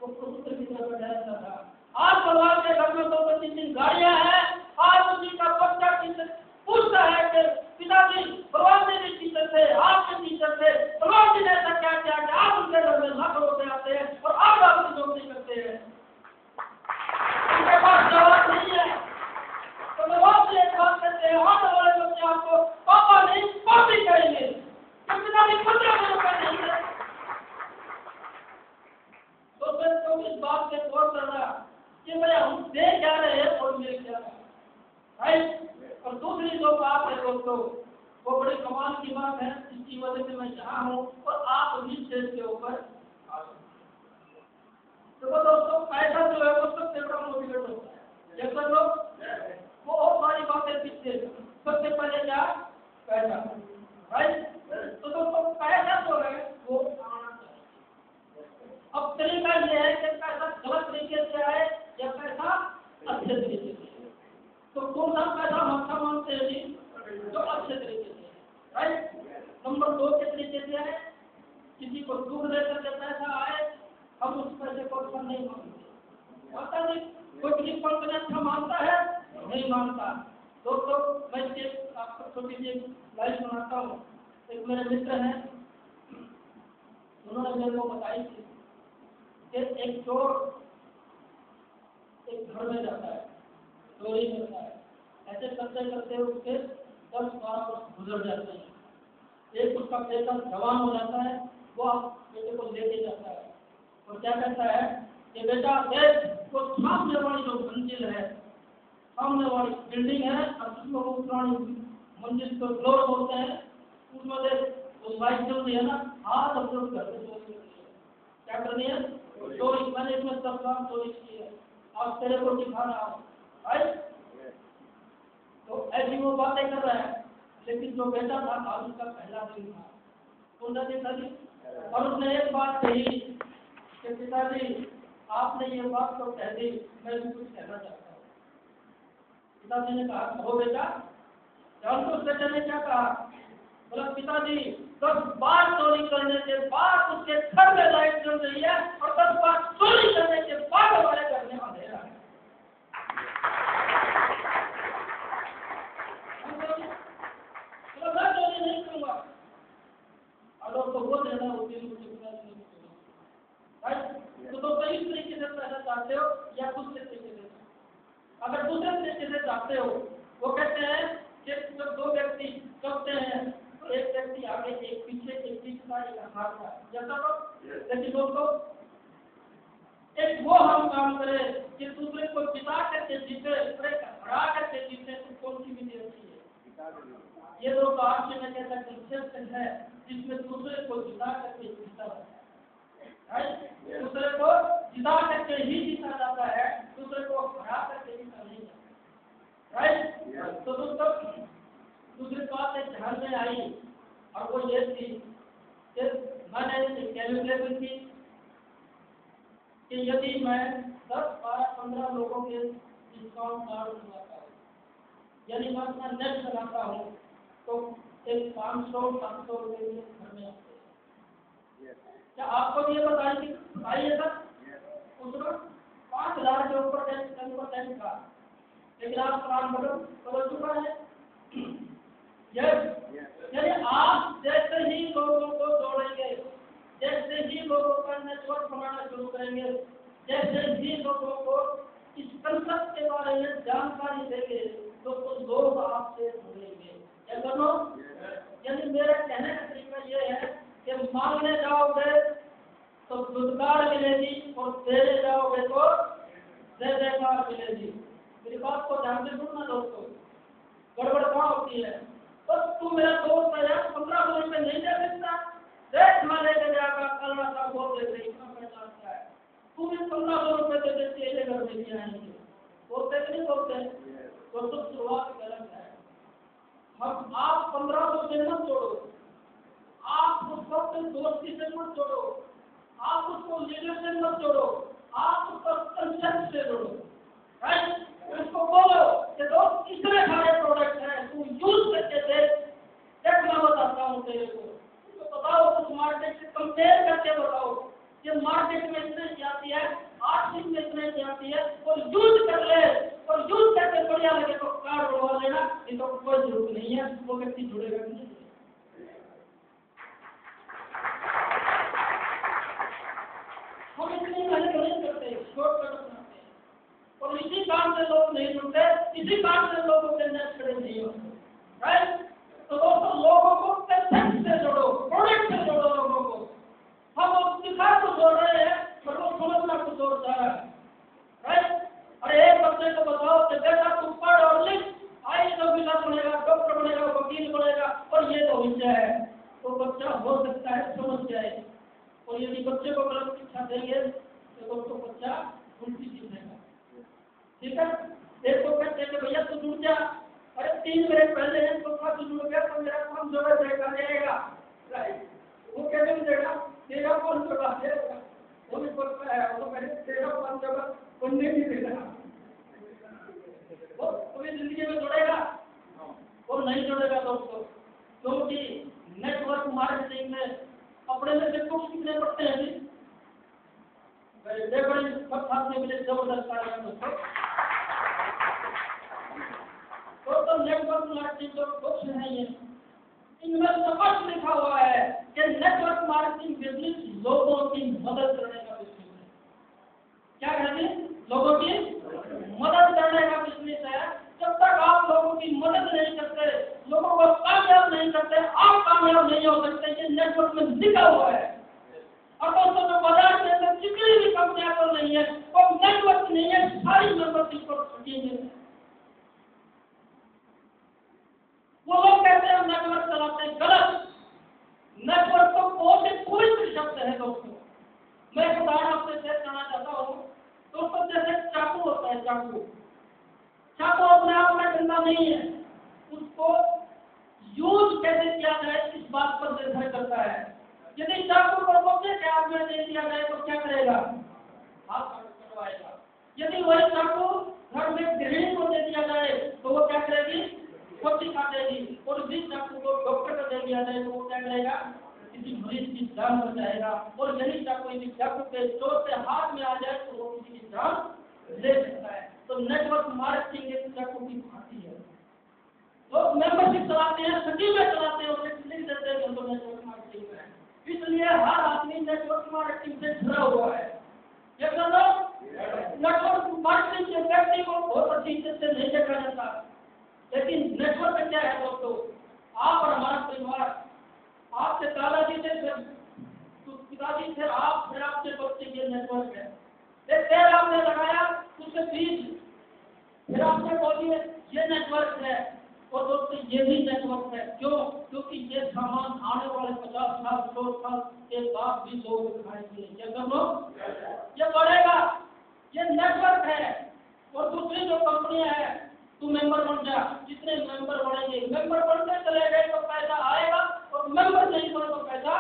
वो कबूतर की तरह बैठा था। आज भगवान के घर में 2-3 गाड़ियां हैं, आज उसी का बच्चा पूछता है कि पिताजी भगवान जी भी टीचर थे, आप भी टीचर थे, भगवान जी ने ऐसा क्या किया कि आप उनके घर में लाख रुपए आते हैं और आप आपकी नौकरी करते हैं? उनके पास जवाब नहीं है। तो भगवान जी एक बात कहते हैं, आने वाले बच्चे आपको पापा नहीं पापी कहेंगे, पिताजी 15 रुपए नहीं है। तो फिर तुम इस बात पे गौर करना कि भाई हम दे क्या रहे हैं और मिल क्या रहे हैं, राइट? और दूसरी जो बात है दोस्तों, वो बड़ी कमाल की बात है, जिसकी वजह से मैं यहाँ हूँ और आप भी स्टेज के ऊपर आ सकते। तो दोस्तों पैसा जो है वो सबसे बड़ा मोटिवेट होता है, जैसा लोग वो और सारी बातें पीछे, सबसे पहले क्या पैसा, राइट? तो दोस्तों पैसा जो है वो आना चाहिए। अब तरीका ये है कि पैसा गलत तरीके से आए या पैसा अच्छे तरीके से, तो कौन सा पैसा हम अच्छा मानते हैं जी? जो अच्छे तरीके से, राइट? नंबर 2 के तरीके से है, किसी को दूर लेकर के पैसा आए, हम उस पैसे को अच्छा नहीं मानते। मानता नहीं, कोई किसी पंथ में अच्छा मानता है, नहीं मानता। दोस्तों मैं इसके आपको छोटी सी लाइफ सुनाता हूँ। एक मेरे मित्र हैं, उन्होंने मेरे को बताई थी कि एक चोर एक घर में जाता है, चोरी करता है, ऐसे करते करते उसके 10-12 वर्ष गुजर जाते हैं। एक उसका बेटा जवान हो जाता है, वो बेटे को लेके जाता है और क्या कहता है कि बेटा देख वो सामने वाली जो मंजिल है, सामने वाली बिल्डिंग है और उसमें वो पुरानी मंजिल को फ्लोर बोलते हैं, उसमें देख उस बाइक चल रही है ना, आज हम लोग घर में चोरी क्या करनी है? चोरी। मैंने इसमें 10 लाख चोरी की है, आज तेरे को दिखा रहा हूँ, राइट? तो ऐसी वो बातें कर रहा है, लेकिन जो बेटा था आज उसका पहला दिन था, सुंदर पिताजी, और उसने एक बात कही कि पिताजी आपने ये बात तो कह दी, मैं भी कुछ कहना चाहता हूँ। पिताजी ने कहा कहो बेटा। जान तो उस बेटे ने क्या कहा बोला पिताजी 10 बार चोरी करने के बाद उसके घर में लाइट जल रही है और 10 बार चोरी करने के बाद हमारे घर में अंधेरा है। मैं चोरी नहीं करूंगा। अगर तो वो देना होती है तो इस तरीके से पैसा चाहते हो या दूसरे तरीके से? अगर दूसरे तरीके से चाहते हो, वो कहते हैं कि जब 2 व्यक्ति चलते हैं तो एक व्यक्ति आगे एक पीछे, एक पीछे एक हाथ का, जैसा तो लेकिन दोस्तों एक वो हम काम करें कि दूसरे को जिता करके जीते, हरा करके जीते, तो कौन सी विधि अच्छी है? ये दोस्तों आपसे मैं कहता कंसेप्ट है जिसमें दूसरे को जिता करके जीता है, दूसरे को जिता करके ही जीता जाता है, दूसरे को हरा करके जीता नहीं जाता, राइट? तो दोस्तों दूसरी बात एक ध्यान में आई और वो ये थी कि मैंने कैलकुलेशन की कि यदि मैं 10, 12, 15 लोगों के डिस्काउंट कार्ड लगाता हूँ, यानी मैं अपना नेट लगाता हूँ, तो एक 500-700 रुपये में घर में आते हैं। क्या आपको भी ये बताइए सर? उसमें 5,000 के ऊपर 10% का, लेकिन आप प्लान बदल चुका है। यानी आप जैसे ही लोगों को जोड़ेंगे, जैसे ही लोगों का नेटवर्क बनाना शुरू करेंगे, जैसे ही लोगों को इस कंसेप्ट के बारे में जानकारी देंगे, तो लोग आपसे जुड़ेंगे। यानी मेरा कहने का तरीका ये है कि मांगने जाओगे तो दुदकार मिलेगी और देने जाओगे तो जय जयकार मिलेगी। मेरी बात को ध्यान से सुनना दोस्तों, गड़बड़ कहाँ होती है? बस तू मेरा दोस्त है, 1500 रुपये नहीं दे सकता, देख मैं लेके जाकर कल रात बोल दे रही इतना पैसा आता है, तू भी 1500 रुपये दे देती है, घर में नहीं आएंगे, बोलते कि नहीं बोलते? दोस्तों शुरुआत गलत है। हम आप 1500 से मत जोड़ो, आप उसको अपने दोस्ती से मत जोड़ो, आप उसको लीडर से मत जोड़ो, आप उसको कंसेप्ट से जोड़ो, राइट? उसको बोलो कि दोस्त इतने सारे प्रोडक्ट हैं, तू यूज करके देख मैं बताता हूँ तेरे को, तो बताओ उस मार्केट से कंपेयर करके बताओ ये मार्केट में इतने की आती है, आर्थिक में इतने की आती है, और यूज कर ले, और यूज करके बढ़िया लगे तो कार्ड बढ़वा लेना, नहीं तो कोई जरूरत नहीं है, वो व्यक्ति जुड़ेगा नहीं। हम इतनी मेहनत नहीं करते, शॉर्टकट अपनाते हैं, और इसी काम से लोग नहीं जुड़ते, इसी काम से लोगों के नेट खड़े नहीं होते, राइट? तो दोस्तों लोगों को कंसेप्ट से जोड़ो, प्रोडक्ट से जोड़ो लोगों को। हम दिखा कुछ हो रहे हैं पर वो समझना कुछ और जा रहा है, राइट? अरे एक बच्चे को बताओ कि बेटा तू पढ़ और लिख, IAS ऑफिसर बनेगा, डॉक्टर बनेगा, वकील बनेगा, और ये तो विषय है, तो बच्चा हो सकता है समझ जाए, और यदि बच्चे को गलत शिक्षा देंगे तो दोस्तों बच्चा उल्टी सीखेगा, ठीक है? एक को कहते हैं भैया तू जुड़ जा, अरे 3 मिनट पहले एक को तू जुड़ गया तो मेरा काम जो है जाएगा, राइट? वो कैसे मिलेगा? तेरा कौन जोड़ा देगा? वो भी बोलता है, वो कहते तेरा कौन जोड़ा उन्हें नहीं देगा, वो पूरी जिंदगी में जोड़ेगा? वो नहीं जोड़ेगा दोस्तों, क्योंकि नेटवर्क मार्केटिंग में अपने में से कुछ कितने पढ़ते हैं जी? बड़ी सब साथ में मिले जबरदस्त कार्य है दोस्तों। नेटवर्क मार्केटिंग जो कुछ नहीं है, इनमें स्पष्ट लिखा हुआ है कि नेटवर्क मार्केटिंग बिजनेस लोगों की मदद करने का बिजनेस है। क्या कहते हैं? लोगों की मदद करने का बिजनेस है। जब तक आप लोगों की मदद नहीं करते, लोगों को कामयाब नहीं करते, आप कामयाब नहीं हो सकते। ये नेटवर्क में लिखा हुआ है। और दोस्तों जो बाजार के अंदर जितनी भी कंपनियां चल रही है वो नेटवर्क नहीं है, सारी मेंबरशिप पर छुट्टी है। वो लोग कहते हैं नेटवर्क चलाते हैं, गलत। नेटवर्क तो कोई शब्द है दोस्तों। मैं एक उदाहरण आपसे शेयर करना चाहता हूँ दोस्तों। जैसे चाकू होता है, चाकू अपने आप में गंदा नहीं है, उसको यूज कैसे किया जाए इस बात पर निर्भर करता है। यदि चाकू को बच्चे के हाथ में दे दिया जाए तो क्या करेगा? हाथ कटवाएगा। यदि वही चाकू घर में गृहिणी को दे दिया जाए तो वो क्या करेगी? पत्ती काटेगी। और जिस चाकू को डॉक्टर को दे किया जाए तो वो क्या करेगा, किसी मरीज की जान बचाएगा। और यही चाकू यदि चाकू के चोट से हाथ में आ जाए तो वो किसी की जान ले सकता है। तो नेटवर्क मार्केटिंग एक चाकू की भांति है। लोग मेंबरशिप चलाते हैं, सभी में चलाते हैं, उन्हें लिख देते हैं हम तो नेटवर्क मार्केटिंग में है। इसलिए हर आदमी नेटवर्क मार्केटिंग से जुड़ा हुआ है। ये नेटवर्क मार्केटिंग के व्यक्ति को बहुत अच्छी तरह से नहीं देखा जाता, लेकिन नेटवर्क क्या है दोस्तों, आप और हमारा परिवार, आपके दादाजी से पिताजी से आप, फिर आपके बच्चे, ये नेटवर्क है। एक पेड़ आपने लगाया, उससे बीज, फिर आपने बोलिए ये नेटवर्क है। और दोस्तों ये भी नेटवर्क है, क्यों? क्योंकि ये सामान आने वाले 50 साल 100 साल के बाद भी लोग खाएंगे। क्या कर लो, ये बढ़ेगा, ये नेटवर्क है। और दूसरी जो कंपनियां हैं, तू मेंबर बन जा, जितने मेंबर बढ़ेंगे, मेंबर बढ़ते चले गए तो पैसा आएगा, और मेंबर नहीं बने तो पैसा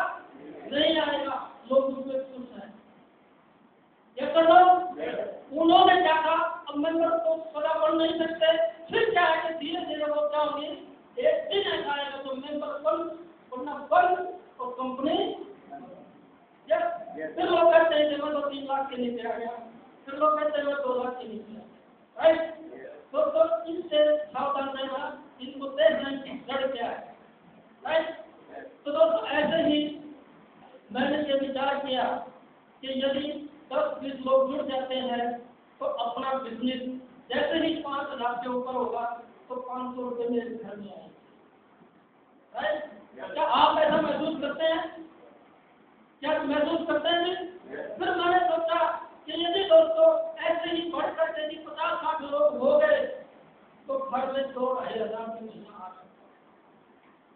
नहीं आएगा। लोग उसमें खुश हैं। ये कर लो, उन्होंने क्या कहा, अब मेंबर तो सदा बढ़ नहीं सकते, फिर क्या है कि धीरे धीरे वो क्या होगी, एक दिन ऐसा आएगा तो मेंबर बन और कंपनी, फिर लोग कहते हैं कि मैं तो 3 लाख के नीचे आ गया, फिर लोग कहते हैं मैं 2 लाख के नीचे, राइट? तो इनसे सावधान रहना, इनको देखना कि जड़ क्या है, राइट? तो दोस्तों ऐसे ही मैंने ये विचार किया कि यदि 10-20 लोग जुड़ जाते हैं तो अपना बिजनेस जैसे ही 5,000 से ऊपर होगा तो 500 रुपये मेरे घर में आएंगे, राइट? क्या आप ऐसा महसूस करते हैं? क्या महसूस करते हैं? फिर मैंने सोचा कि यदि दोस्तों ऐसे ही बढ़कर यदि 50-60 लोग हो गए तो घर में 2,500 की महीना आ सकता है।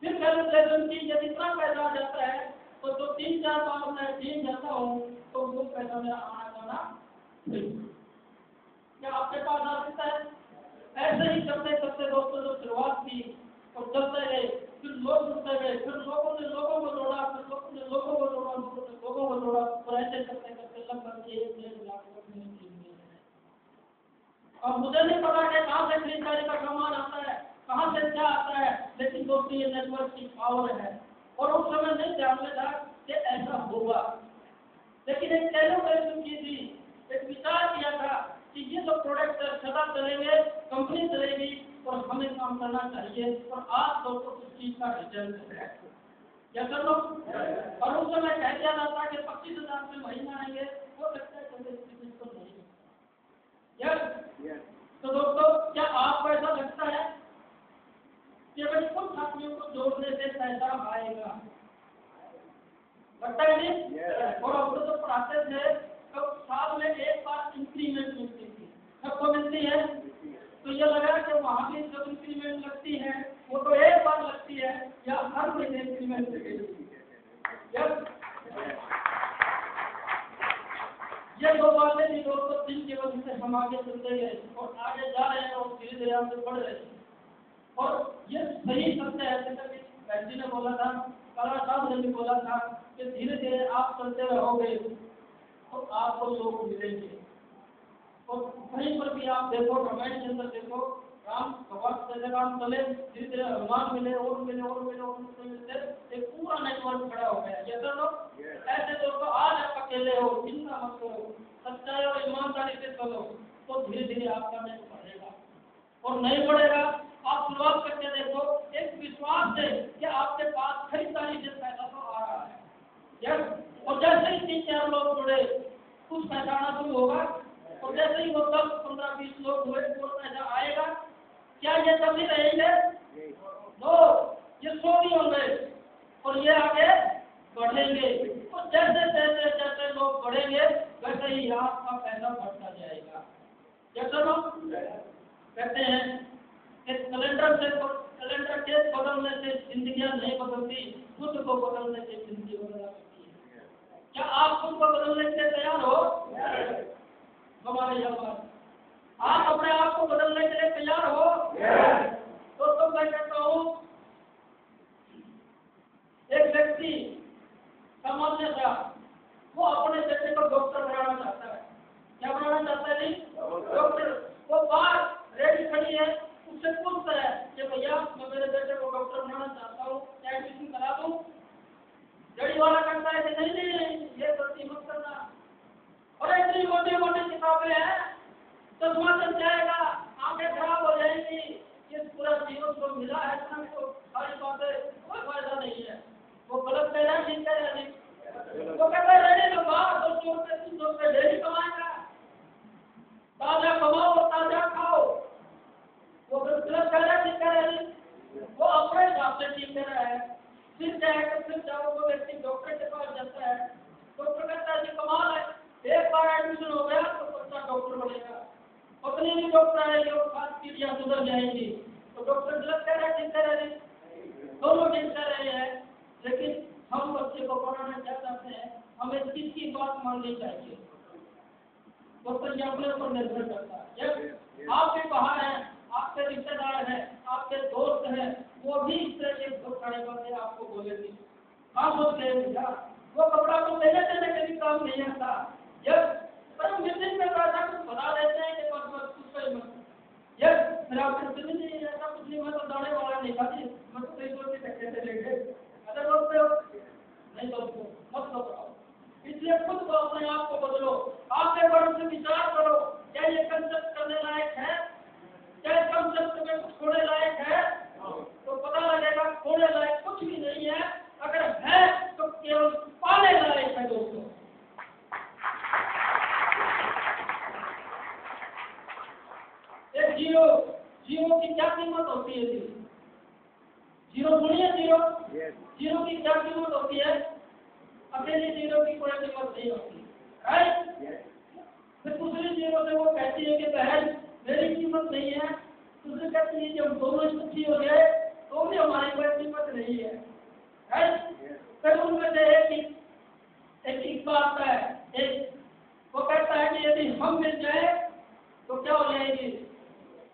फिर कैलकुलेशन की यदि इतना पैसा आ जाता है तो जो 3-4 बार मैं जीत जाता हूँ तो वो पैसा मेरा आना जाना नहीं। क्या आपके पास आ सकता है? ऐसे ही करते करते दोस्तों जो शुरुआत की और चलते गए, फिर लोग जुड़ते गए, फिर लोगों ने लोगों को जोड़ा, फिर लोगों ने लोगों को जोड़ा, लोगों को जोड़ा, और ऐसे करते करते लगभग 1-1.5 लाख लोग मेरे टीम में हैं। अब मुझे नहीं पता कि कहाँ से खरीदारी का सामान आता है, कहाँ से क्या आता है, लेकिन दोस्तों ये नेटवर्क की पावर है। और उस समय नहीं ध्यान में था कि ऐसा होगा, लेकिन एक कैलकुलेशन की थी, एक विचार किया था कि ये जो प्रोडक्ट सदा चलेंगे, कंपनी चलेगी और हमें काम करना चाहिए। और आज दोस्तों उस चीज का रिजल्ट है, क्या कर लो। और उस समय कह दिया जाता है कि 25,000 से महीना आएंगे, वो लगता है कि तो नहीं। तो दोस्तों क्या आपको ऐसा लगता है कि अगर कुछ आदमियों को जोड़ने से पैसा आएगा? लगता है नहीं? और हम तो पढ़ाते थे तो साल में एक बार इंक्रीमेंट मिलती थी, सबको मिलती है। तो ये लगा कि वहाँ भी जब इंक्रीमेंट लगती है वो तो एक बार लगती है या हर महीने इंक्रीमेंट लगती है। ये 2 बातें भी दोस्तों दिन की वजह से हम आगे चलते गए और आगे जा रहे हैं और धीरे धीरे आगे बढ़ रहे हैं। और ये सही सत्य है, जैसा कि बहन जी ने बोला था, काला साहब ने भी बोला था कि धीरे धीरे आप चलते रहोगे तो आपको लोग मिलेंगे। और कहीं पर भी आप देखो, रामायण के अंदर देखो, राम भगवान जैसे राम चले, धीरे धीरे हनुमान मिले और मिले और मिले और मिलते एक पूरा नेटवर्क खड़ा हो गया। ये तो ऐसे दोस्तों आज आप अकेले हो, चिंता मत करो, सच्चाई और ईमानदारी से चलो तो धीरे धीरे आपका नेट बढ़ेगा। और नहीं बढ़ेगा, आप शुरुआत करके देखो एक विश्वास से कि आपके पास खरीदारी से पैसा तो आ रहा है, यस। और जैसे ही 3-4 लोग जुड़े कुछ पैसा आना शुरू होगा, और जैसे ही वो 10-15-20 लोग हुए तो पैसा आएगा। क्या ये सभी रहेंगे? नो, ये 100 भी होंगे और ये आगे बढ़ेंगे। तो जैसे जैसे जैसे लोग बढ़ेंगे वैसे ही आपका पैसा बढ़ता जाएगा। जैसे लोग कहते हैं कि कैलेंडर के बदलने से जिंदगियां नहीं बदलती, खुद को बदलने से जिंदगी बदल सकती है। क्या आप खुद को बदलने के लिए तैयार हो? हमारे यहाँ आप अपने आप को बदलने के लिए तैयार हो? दोस्तों मैं कहता हूँ एक व्यक्ति सामान्य था, वो अपने बेटे को डॉक्टर बनाना चाहता है। क्या बनाना चाहता है? डॉक्टर। वो बाहर रेडी खड़ी है, उससे पूछता है कि भैया मैं मेरे बेटे को डॉक्टर बनाना चाहता हूँ, क्या एडमिशन रहा है, फिर जाएगा, फिर जाओ वो व्यक्ति डॉक्टर के पास जाता है, डॉक्टर कहता है कि कमाल है, एक बार एडमिशन हो गया तो बच्चा डॉक्टर बनेगा, पत्नी भी डॉक्टर है, योग खास पीढ़ियां सुधर जाएंगी। तो डॉक्टर गलत कह रहे हैं, ठीक कह रहे हैं, दोनों ठीक कह रहे हैं, लेकिन हम बच्चे को पढ़ाना क्या चाहते हैं, हमें किसकी बात माननी चाहिए, डॉक्टर ये अपने ऊपर निर्भर करता है। जब आपके बाहर हैं, आपके रिश्तेदार हैं, आपके दोस्त हैं, वो भी इस तरह के बहुत सारे बातें आपको बोलेंगे, आप सोच रहे भैया वो कपड़ा तो लेने देने के भी काम नहीं आता, जब पर हम मिशन में बैठा कुछ बता देते हैं कि बस कुछ कोई मत यस मेरा कुछ नहीं है, ऐसा कुछ नहीं, मैं तो दौड़े वाला नहीं खाती, मैं तो कई सोच के कैसे लेंगे, अगर बोलते हो नहीं दोस्तों मत घबराओ, इसलिए खुद को अपने आप को बदलो, आपके बड़ों से विचार करो, क्या ये कंसेप्ट करने लायक है, क्या इस कंसेप्ट में कुछ छोड़ने लायक है, तो पता लगेगा छोड़ने लायक कुछ भी नहीं है, अगर है तो केवल पाने लायक है दोस्तों। जीरो जीरो की क्या कीमत होती है जी, जीरो सुनिए, जीरो जीरो की क्या कीमत होती है, अकेले जीरो की कोई कीमत नहीं होती, राइट। फिर दूसरी जीरो से वो कहती है कि बहन मेरी कीमत नहीं है, दूसरी कहती है कि हम दोनों सुखी हो गए तो भी हमारी कोई कीमत नहीं है, राइट। फिर उनमें से एक बात है, एक वो कहता है कि यदि हम मिल जाए तो क्या हो जाएगी,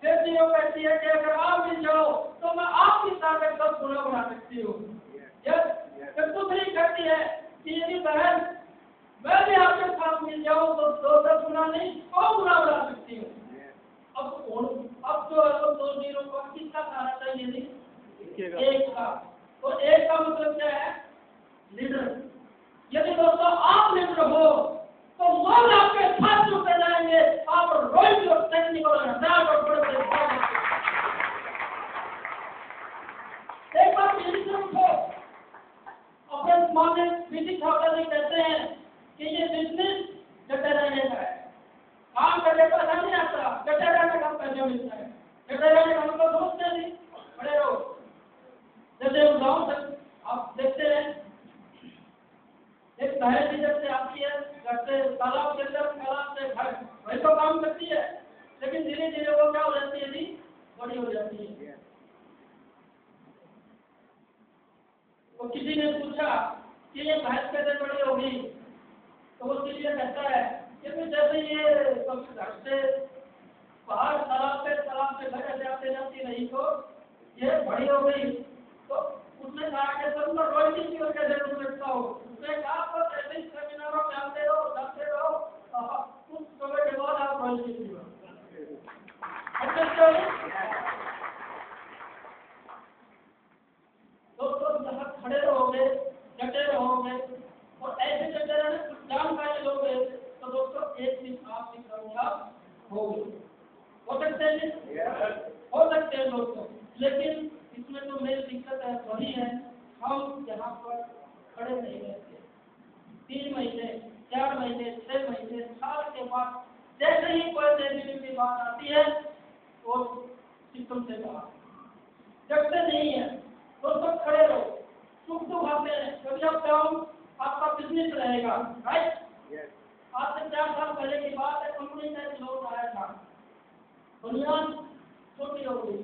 फिर जीरो कहती है कि अगर आप मिल जाओ तो मैं आपकी ताकत 10 गुना बना सकती हूँ, फिर दूसरी कहती है कि यदि बहन मैं भी आपके साथ मिल जाऊँ तो 10 गुना नहीं 100 गुना बना सकती हूँ। अब जो 2 जीरो को किसका सहारा चाहिए नहीं, एक का, तो एक का मतलब क्या है, लीडर। यदि दोस्तों आप लीडर हो तो लोग आपके साथ जुड़ते जाएंगे, आप रोज और टेक्निकल एक बार उठो, अपने मामले बिजी ठाकुर जी कहते हैं कि ये बिजनेस डटे रहने का है, काम करने का पैसा नहीं आता, डटे रहने का पैसा मिलता है, डटे रहने का मतलब दोस्त नहीं, बड़े रहो। जैसे उदाहरण तक आप देखते हैं, एक बहन भी जब से आती है घर से तालाब के अंदर, तालाब से घर, वही तो काम करती है, लेकिन धीरे धीरे वो क्या हो जाती है जी, बड़ी हो जाती है। तो किसी ने पूछा कि ये भैंस कैसे बड़ी होगी, तो वो किसी ने कहता है कि जैसे ये कभी घर से बाहर तालाब से घर ऐसे आते जाती रही तो ये बड़ी हो गई, तो उसने कहा कि सर मैं रोटी की ओर कैसे रुक सकता हूँ, उसने कहा बस ऐसे ही सेमिनारों में आते रहो कुछ समय के बाद आप रोटी की ओर यहाँ खड़े रहोगे, डटे रहोगे और ऐसे डटे रहने कुछ जानकारी लोगे तो दोस्तों एक दिन आप भी कामयाब होगे, हो सकते हैं हो सकते हैं दोस्तों, लेकिन इसमें तो मेरी दिक्कत है वही है, हम यहाँ पर खड़े नहीं रहते, 3 महीने 4 महीने 6 महीने साल के बाद जैसे ही कोई देवी की बात आती है तो सिस्टम से बाहर जगते नहीं है, दोस्तों खड़े रहो, सुख दुख आते हैं, कभी आप चाहो आपका बिजनेस रहेगा, राइट। आज से 4 साल पहले की बात है, कंपनी का एक लोग आया था, बुनियाद छोटी हो गई,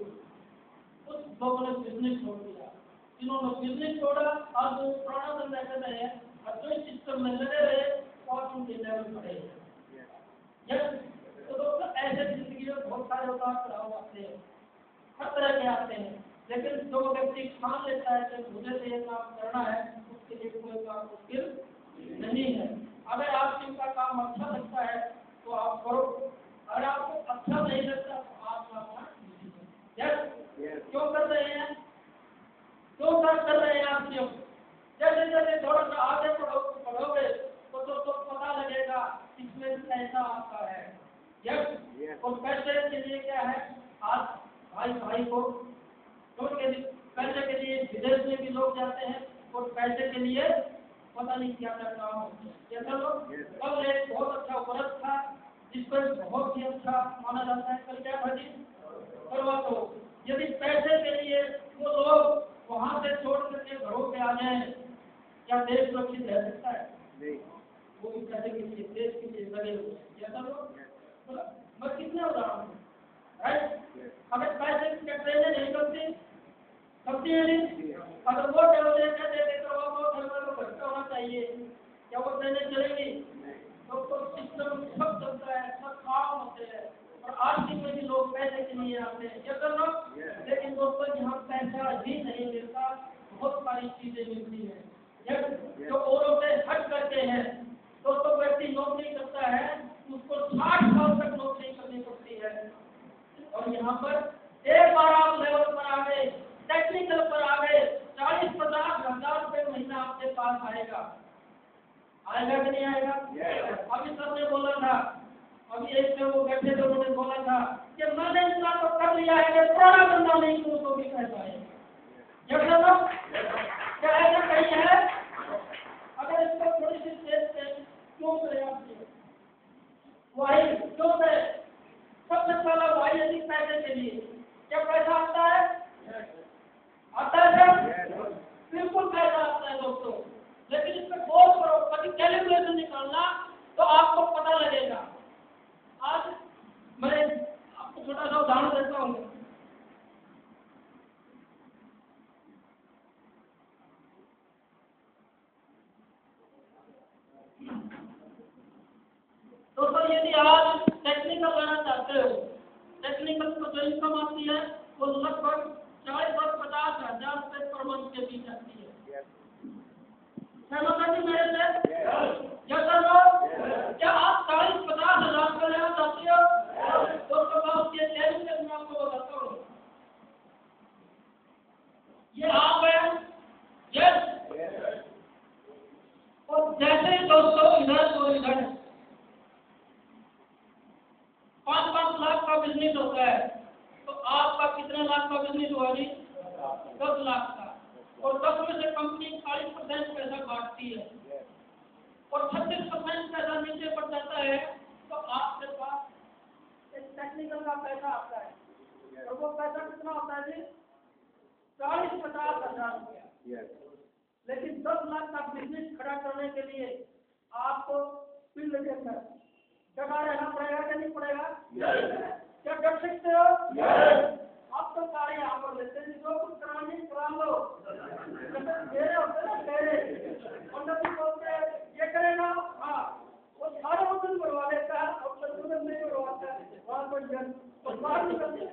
कुछ लोगों ने बिजनेस छोड़ दिया, जिन्होंने बिजनेस छोड़ा आज वो पुराना धंधा कर रहे हैं और जो सिस्टम में लगे रहे और उनके लेवल बढ़े हैं। तो दोस्तों ऐसे जिंदगी में बहुत सारे उतार चढ़ाव आते हैं, हर तरह के आते हैं, लेकिन जो व्यक्ति ठान लेता है कि मुझे से ये काम करना है, उसके लिए कोई काम मुश्किल नहीं है। अगर आपको इनका काम अच्छा लगता है तो आप करो, अगर आपको अच्छा नहीं लगता तो आप क्यों कर रहे हैं, क्यों कर रहे हैं आप, क्यों जैसे जैसे थोड़ा सा आगे पढ़ोगे तो पता लगेगा इसमें पैसा आता है, और पैसे के लिए क्या है, आज भाई को पैसे के लिए विदेश में भी लोग जाते हैं और पैसे के लिए पता नहीं क्या क्या काम होते हैं। जैसा लोग कल एक बहुत अच्छा व्रत था जिसको बहुत ही अच्छा माना जाता है, कल क्या भाजी करवा दो, यदि पैसे के लिए वो लोग वहाँ से छोड़ करके घरों पे आ जाए, क्या देश सुरक्षित रह सकता है? नहीं। वो भी पैसे के लिए, देश के लिए लगे हुए हैं। क्या सब लोग? मैं कितने उदाहरण हूँ, राइट? अगर पैसे की ट्रेनें नहीं चलती है नहीं, अगर वो ट्रेनें कहते थे तो वो ट्रेनों को घंटा होना चाहिए, क्या वो ट्रेनें चलेंगी? तो सिस्टम सब चलता है, सब काम होते हैं, और आर्थिक में भी लोग पैसे के लिए आते हैं, क्या कर लो? लेकिन दोस्तों यहाँ पैसा ही नहीं मिलता, बहुत सारी चीजें मिलती हैं जो औरों से हट करके हैं। दोस्तों व्यक्ति नौकरी करता है, उसको 60 साल तक नौकरी करनी पड़ती है, और यहाँ पर एक बार आप लेवल पर आ गए, टेक्निकल पर आ गए, 40-50 हजार रुपये महीना आपके पास आएगा कि नहीं आएगा? अभी सबने बोला था, अभी एक वो बैठे थे, उन्होंने बोला था कि मैंने इतना तो कर लिया है कि पुराना बंदा नहीं तो भी पैसा है। क्या ऐसा कहीं है? अगर इसको थोड़ी सी तेज से क्यों प्रयास किया, वही क्यों है? सबसे पहला वही अधिक पैसे के लिए। क्या पैसा आता है? आता है सर? बिल्कुल पैसा आता है दोस्तों, लेकिन इसमें गौर करो, कभी कैलकुलेशन निकालना तो आपको पता लगेगा। आज मैं आपको छोटा सा उदाहरण देता हूँ। दोस्तों यदि आप टेक्निकल लेना चाहते हो, टेक्निकल को जो इनकम आती है वो लगभग 40 और 50 हजार रुपये पर मंथ के बीच आती है। मेरे से क्या आप 40-50 हजार रुपये लेना चाहते हो? दोस्तों मैं उसके चैनल से मैं आपको बताता हूँ, ये आप है, यस, और जैसे ही दोस्तों इधर तो इधर 5-5 लाख का बिजनेस होता है, तो आपका कितने लाख का बिजनेस हुआ जी? 10 लाख का, और 10 में से कंपनी 40% पैसा काटती है, और 36% पैसा नीचे पड़ जाता है, तो आपके पास एक टेक्निकल का पैसा आता है, और वो पैसा कितना होता है जी? 40-50 हजार रुपया। लेकिन 10 लाख का बिजनेस खड़ा करने के लिए आपको फील्ड के अंदर डटा रहना पड़ेगा कि नहीं पड़ेगा? क्या कर सकते हो? आप तो सारे यहाँ पर लेते हैं, जो कुछ कराने करा लो, मेरे होते ना तेरे, और नबी बोलते हैं ये करेगा, हाँ, वो सारे वजन करवा लेता है, और वजन नहीं करवाता है, वहाँ पर जन तो बाहर निकलते हैं।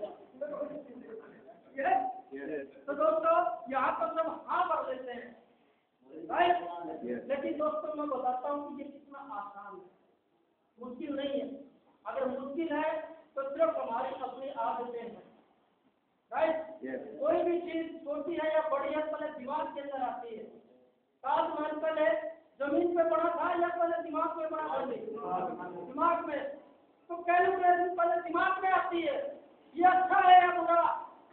तो दोस्तों यहाँ पर सब हाँ कर लेते हैं, राइट? लेकिन दोस्तों मैं बताता हूँ कि ये कितना आसान है, मुश्किल नहीं है। अगर मुश्किल है तो सिर्फ हमारी अपनी आदतें हैं, राइट? कोई भी चीज छोटी है या बड़ी है, पहले दिमाग के अंदर आती है। ताजमहल पहले जमीन पे बना था या पहले दिमाग में बना था? दिमाग में। तो कैलकुलेशन पहले दिमाग में आती है, ये अच्छा है या बुरा,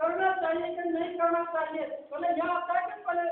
करना चाहिए कि नहीं करना चाहिए, पहले यहाँ आता है कि पहले